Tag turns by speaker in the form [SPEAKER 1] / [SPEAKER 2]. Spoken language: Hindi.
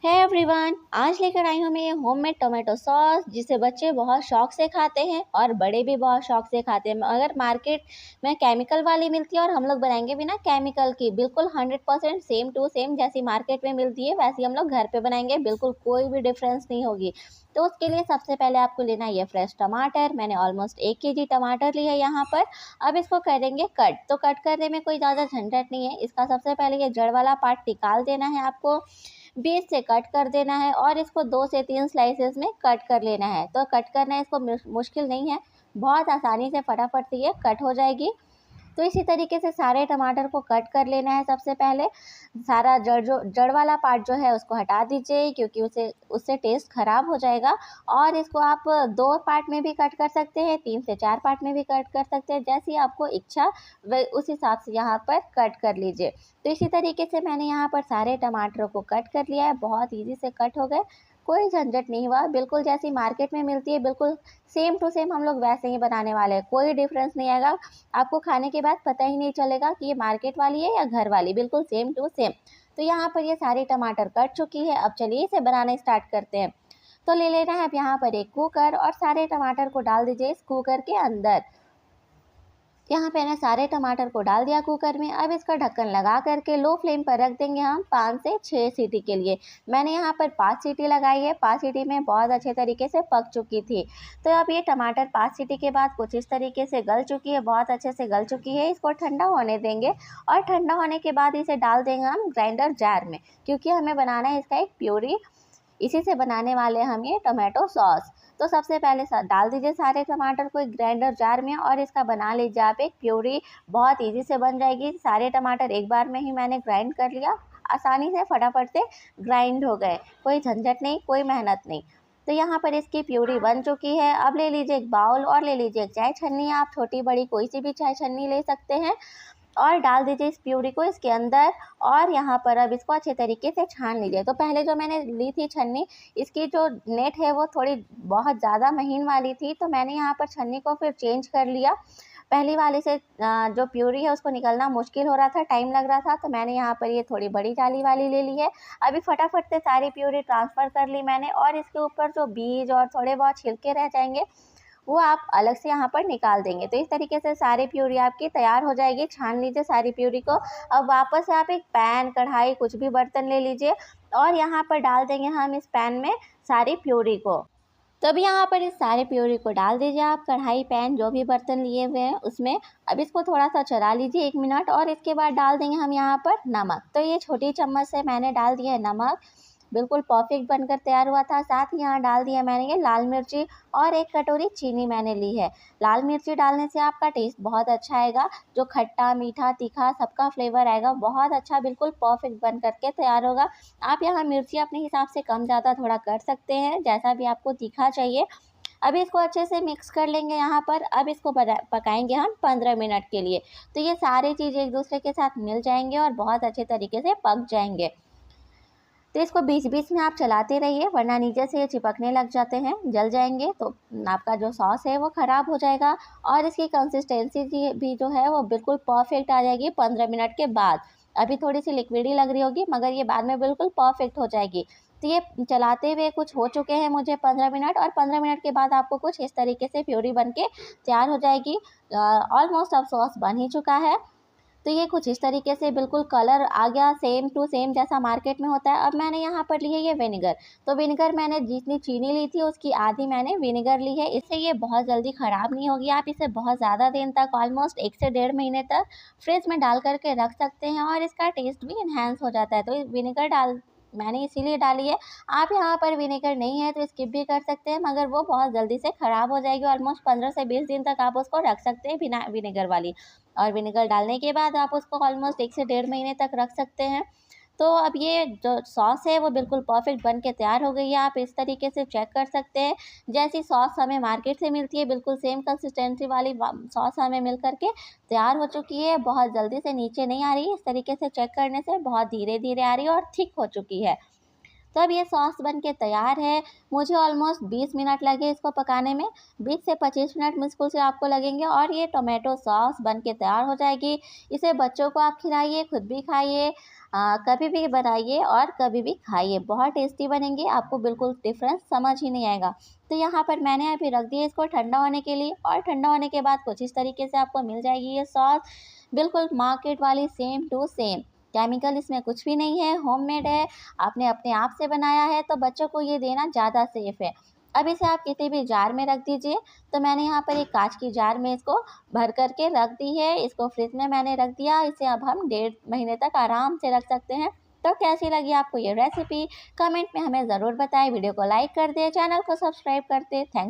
[SPEAKER 1] है एवरीवन, आज लेकर आई हूँ मैं ये होममेड टोमेटो सॉस जिसे बच्चे बहुत शौक से खाते हैं और बड़े भी बहुत शौक से खाते हैं। अगर मार्केट में केमिकल वाली मिलती है और हम लोग बनाएंगे बिना केमिकल की, बिल्कुल 100% सेम टू सेम जैसी मार्केट में मिलती है वैसी हम लोग घर पे बनाएंगे, बिल्कुल कोई भी डिफरेंस नहीं होगी। तो उसके लिए सबसे पहले आपको लेना है ये फ्रेश टमाटर। मैंने ऑलमोस्ट 1 kg टमाटर लिया है यहाँ पर। अब इसको करेंगे कट। तो कट करने में कोई ज़्यादा झंझट नहीं है। इसका सबसे पहले ये जड़ वाला पार्ट निकाल देना है आपको, बीच से कट कर देना है और इसको 2 से 3 स्लाइसेस में कट कर लेना है। तो कट करना इसको मुश्किल नहीं है, बहुत आसानी से फटाफट से ये कट हो जाएगी। तो इसी तरीके से सारे टमाटर को कट कर लेना है। सबसे पहले सारा जड़ वाला पार्ट जो है उसको हटा दीजिए, क्योंकि उससे टेस्ट ख़राब हो जाएगा। और इसको आप 2 पार्ट में भी कट कर सकते हैं, 3 से 4 पार्ट में भी कट कर सकते हैं, जैसी आपको इच्छा उस हिसाब से यहाँ पर कट कर लीजिए। तो इसी तरीके से मैंने यहाँ पर सारे टमाटरों को कट कर लिया है, बहुत ईज़ी से कट हो गए, कोई झंझट नहीं हुआ। बिल्कुल जैसी मार्केट में मिलती है बिल्कुल सेम टू सेम हम लोग वैसे ही बनाने वाले हैं, कोई डिफरेंस नहीं आएगा। आपको खाने के बाद पता ही नहीं चलेगा कि ये मार्केट वाली है या घर वाली, बिल्कुल सेम टू सेम। तो यहाँ पर ये सारी टमाटर कट चुकी है। अब चलिए इसे बनाना स्टार्ट करते हैं। तो ले लेना है अब यहाँ पर एक कुकर और सारे टमाटर को डाल दीजिए इस कुकर के अंदर। यहाँ पे मैंने सारे टमाटर को डाल दिया कुकर में। अब इसका ढक्कन लगा करके लो फ्लेम पर रख देंगे हम 5 से 6 सीटी के लिए। मैंने यहाँ पर 5 सीटी लगाई है, 5 सीटी में बहुत अच्छे तरीके से पक चुकी थी। तो अब ये टमाटर 5 सीटी के बाद कुछ इस तरीके से गल चुकी है, बहुत अच्छे से गल चुकी है। इसको ठंडा होने देंगे और ठंडा होने के बाद इसे डाल देंगे हम ग्राइंडर जार में, क्योंकि हमें बनाना है इसका एक प्यूरी। इसी से बनाने वाले हम ये टोमेटो सॉस। तो सबसे पहले डाल दीजिए सारे टमाटर को एक ग्राइंडर जार में और इसका बना लीजिए आप एक प्यूरी, बहुत इजी से बन जाएगी। सारे टमाटर एक बार में ही मैंने ग्राइंड कर लिया, आसानी से फटाफट से ग्राइंड हो गए, कोई झंझट नहीं, कोई मेहनत नहीं। तो यहाँ पर इसकी प्यूरी बन चुकी है। अब ले लीजिए एक बाउल और ले लीजिए एक चाय छन्नी, आप छोटी बड़ी कोई सी भी चाय छन्नी ले सकते हैं और डाल दीजिए इस प्यूरी को इसके अंदर। और यहाँ पर अब इसको अच्छे तरीके से छान लीजिए। तो पहले जो मैंने ली थी छन्नी, इसकी जो नेट है वो थोड़ी बहुत ज़्यादा महीन वाली थी, तो मैंने यहाँ पर छन्नी को फिर चेंज कर लिया। पहली वाले से जो प्यूरी है उसको निकलना मुश्किल हो रहा था, टाइम लग रहा था, तो मैंने यहाँ पर ये थोड़ी बड़ी जाली वाली ले ली है। अभी फटाफट से सारी प्यूरी ट्रांसफ़र कर ली मैंने और इसके ऊपर जो बीज और थोड़े बहुत छिलके रह जाएंगे वो आप अलग से यहाँ पर निकाल देंगे। तो इस तरीके से सारी प्यूरी आपकी तैयार हो जाएगी। छान लीजिए सारी प्यूरी को। अब वापस से आप एक पैन, कढ़ाई, कुछ भी बर्तन ले लीजिए और यहाँ पर डाल देंगे हम इस पैन में सारी प्यूरी को। तब यहाँ पर इस सारे प्यूरी को डाल दीजिए आप कढ़ाई, पैन, जो भी बर्तन लिए हुए हैं उसमें। अब इसको थोड़ा सा चला लीजिए 1 मिनट और इसके बाद डाल देंगे हम यहाँ पर नमक। तो ये छोटी चम्मच से मैंने डाल दिया है नमक, बिल्कुल परफेक्ट बनकर तैयार हुआ था। साथ ही यहाँ डाल दिया मैंने ये लाल मिर्ची और 1 कटोरी चीनी मैंने ली है। लाल मिर्ची डालने से आपका टेस्ट बहुत अच्छा आएगा, जो खट्टा, मीठा, तीखा सबका फ्लेवर आएगा, बहुत अच्छा बिल्कुल परफेक्ट बन करके तैयार होगा। आप यहाँ मिर्ची अपने हिसाब से कम ज़्यादा थोड़ा कर सकते हैं, जैसा भी आपको तीखा चाहिए। अभी इसको अच्छे से मिक्स कर लेंगे यहाँ पर। अब इसको पकाएंगे हम 15 मिनट के लिए। तो ये सारी चीज़ें एक दूसरे के साथ मिल जाएंगे और बहुत अच्छे तरीके से पक जाएंगे। तो इसको बीच बीच में आप चलाते रहिए, वरना नीचे से ये चिपकने लग जाते हैं, जल जाएंगे तो आपका जो सॉस है वो ख़राब हो जाएगा और इसकी कंसिस्टेंसी भी जो है वो बिल्कुल परफेक्ट आ जाएगी 15 मिनट के बाद। अभी थोड़ी सी लिक्विडी लग रही होगी, मगर ये बाद में बिल्कुल परफेक्ट हो जाएगी। तो ये चलाते हुए कुछ हो चुके हैं मुझे 15 मिनट, और 15 मिनट के बाद आपको कुछ इस तरीके से प्यूरी बन के तैयार हो जाएगी। ऑलमोस्ट अब सॉस बन ही चुका है। तो ये कुछ इस तरीके से बिल्कुल कलर आ गया सेम टू सेम जैसा मार्केट में होता है। अब मैंने यहाँ पर ली है ये विनेगर। तो विनेगर मैंने जितनी चीनी ली थी उसकी आधी मैंने विनेगर ली है। इससे ये बहुत जल्दी ख़राब नहीं होगी। आप इसे बहुत ज़्यादा दिन तक, ऑलमोस्ट 1 से 1.5 महीने तक फ्रिज में डाल करके रख सकते हैं और इसका टेस्ट भी इन्हेंस हो जाता है। तो विनेगर मैंने इसीलिए डाली है। आप यहाँ पर विनेगर नहीं है तो स्किप भी कर सकते हैं, मगर वो बहुत जल्दी से ख़राब हो जाएगी। ऑलमोस्ट 15 से 20 दिन तक आप उसको रख सकते हैं बिना विनेगर वाली। और विनेगर डालने के बाद आप उसको ऑलमोस्ट 1 से 1.5 महीने तक रख सकते हैं। तो अब ये जो सॉस है वो बिल्कुल परफेक्ट बन के तैयार हो गई है। आप इस तरीके से चेक कर सकते हैं, जैसी सॉस हमें मार्केट से मिलती है बिल्कुल सेम कंसिस्टेंसी वाली सॉस हमें मिल करके तैयार हो चुकी है। बहुत जल्दी से नीचे नहीं आ रही है, इस तरीके से चेक करने से बहुत धीरे धीरे आ रही है और थिक हो चुकी है। तो अब ये सॉस बन के तैयार है। मुझे ऑलमोस्ट 20 मिनट लगे इसको पकाने में, 20 से 25 मिनट मुश्किल से आपको लगेंगे और ये टोमेटो सॉस बन के तैयार हो जाएगी। इसे बच्चों को आप खिलाइए, खुद भी खाइए, कभी भी बनाइए और कभी भी खाइए। बहुत टेस्टी बनेंगे, आपको बिल्कुल डिफ़रेंस समझ ही नहीं आएगा। तो यहाँ पर मैंने अभी रख दिया इसको ठंडा होने के लिए और ठंडा होने के बाद कुछ इस तरीके से आपको मिल जाएगी ये सॉस, बिल्कुल मार्केट वाली सेम टू सेम। केमिकल इसमें कुछ भी नहीं है, होममेड है, आपने अपने आप से बनाया है, तो बच्चों को ये देना ज़्यादा सेफ़ है। अब इसे आप किसी भी जार में रख दीजिए। तो मैंने यहाँ पर एक काँच की जार में इसको भर कर के रख दी है, इसको फ्रिज में मैंने रख दिया। इसे अब हम 1.5 महीने तक आराम से रख सकते हैं। तो कैसी लगी आपको ये रेसिपी? कमेंट में हमें ज़रूर बताएं, वीडियो को लाइक कर दें, चैनल को सब्सक्राइब कर दें। थैंक्स।